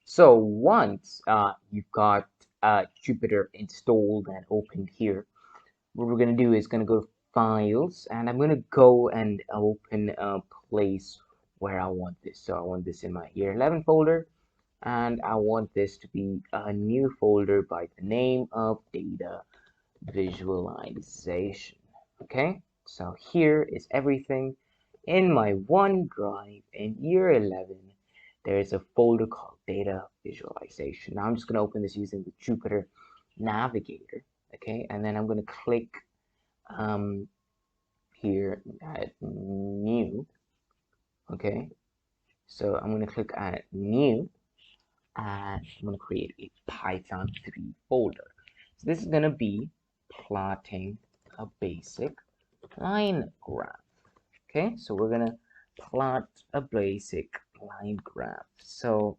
So once you've got Jupyter installed and opened here, what we're going to do is going to go to Files, and I'm going to go and open a place where I want this. So I want this in my year 11 folder, and I want this to be a new folder by the name of Data Visualization. Okay, so here is everything. In my OneDrive in year 11, there is a folder called Data Visualization. Now I'm just going to open this using the Jupyter Navigator. Okay, and then I'm going to click here at New. Okay, so I'm going to click at New, and I'm going to create a Python 3 folder. So this is going to be plotting a basic line graph. Okay, so we're going to plot a basic line graph. So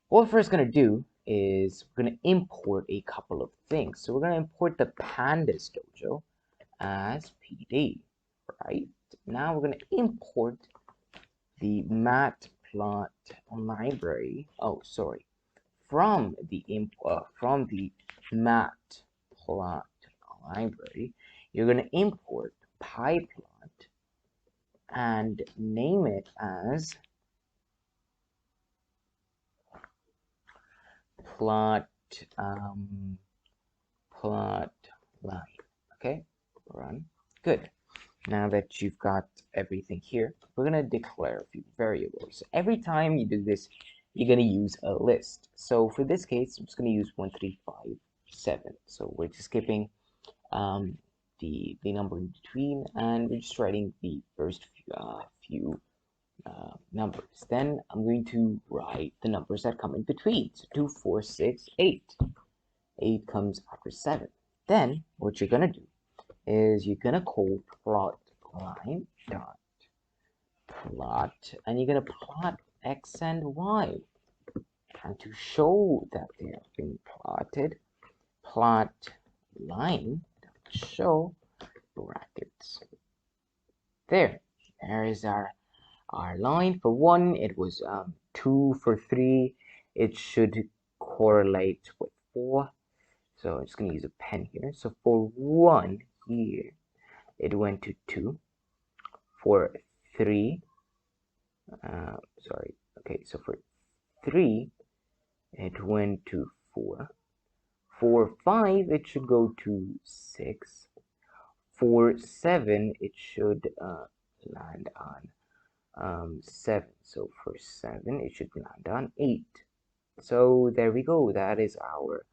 what we're first going to do is we're going to import a couple of things. So we're going to import the Pandas Dojo as PD, right? Now we're going to import the matplot library. Oh, sorry. From the matplot library, you're going to import pyplot and name it as plot plot line. Okay, run. Good. Now that you've got everything here, we're gonna declare a few variables. Every time you do this, you're gonna use a list. So for this case, I'm just gonna use 1357. So we're just skipping the number in between, and we're just writing the first few numbers. Then I'm going to write the numbers that come in between. So 2, 4, 6, 8. 8 comes after 7. Then what you're gonna do is you're gonna call plot line dot plot, and you're gonna plot x and y. And to show that they have been plotted, plot line dot show brackets. There is our line. For 1, it was 2. For 3, it should correlate with 4. So I'm just going to use a pen here. So for 1 here, it went to 2. For 3, sorry, okay, so for 3, it went to 4. For 5, it should go to 6. For 7, it should land on 7. So for 7, it should land on 8. So there we go. That is our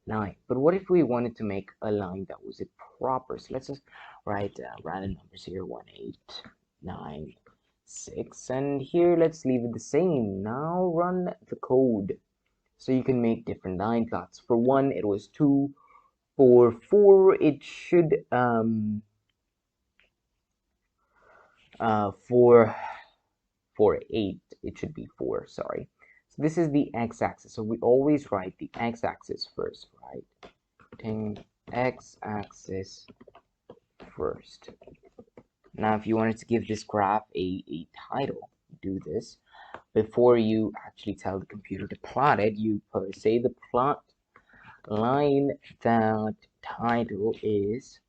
line. But what if we wanted to make a line that was proper? So let's just write random numbers here, 1, 8, 9, 6, and here let's leave it the same. Now run the code so you can make different line plots. For 1, it was 2. For 4, it should for 8, it should be 4, sorry. So this is the x-axis. So we always write the x-axis first, right? Writing x-axis first. Now, if you wanted to give this graph a title, do this. Before you actually tell the computer to plot it, you say the plot line that title is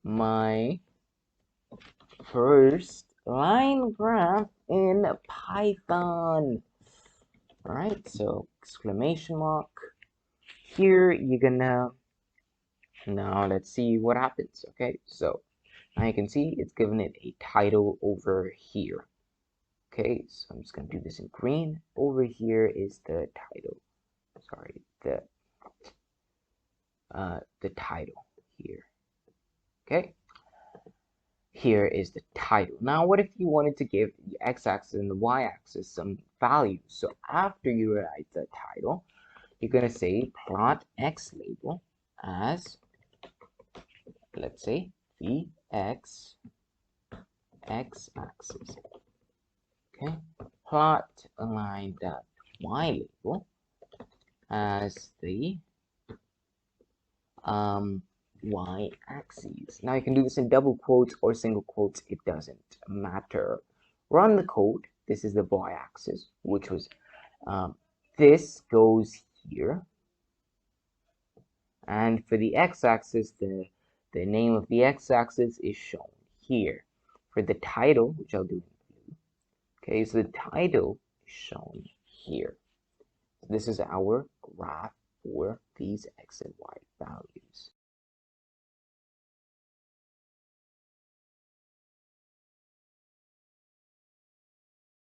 my first line graph in Python. All right, so exclamation mark. Here you're gonna, now let's see what happens. Okay, so now you can see it's given it a title over here. Okay, so I'm just gonna do this in green. Over here is the title. Sorry, the title here. Okay, here is the title. Now, what if you wanted to give the x-axis and the y-axis some values? So after you write the title, you're gonna say plot x label as, let's say, the x-axis. Okay, plot line dot y label as the y-axis. Now you can do this in double quotes or single quotes, it doesn't matter. Run the code. This is the y-axis, which was this goes here. And for the x-axis, the name of the x-axis is shown here. For the title, which I'll do in blue, okay, so the title is shown here. So this is our graph for these x and y values.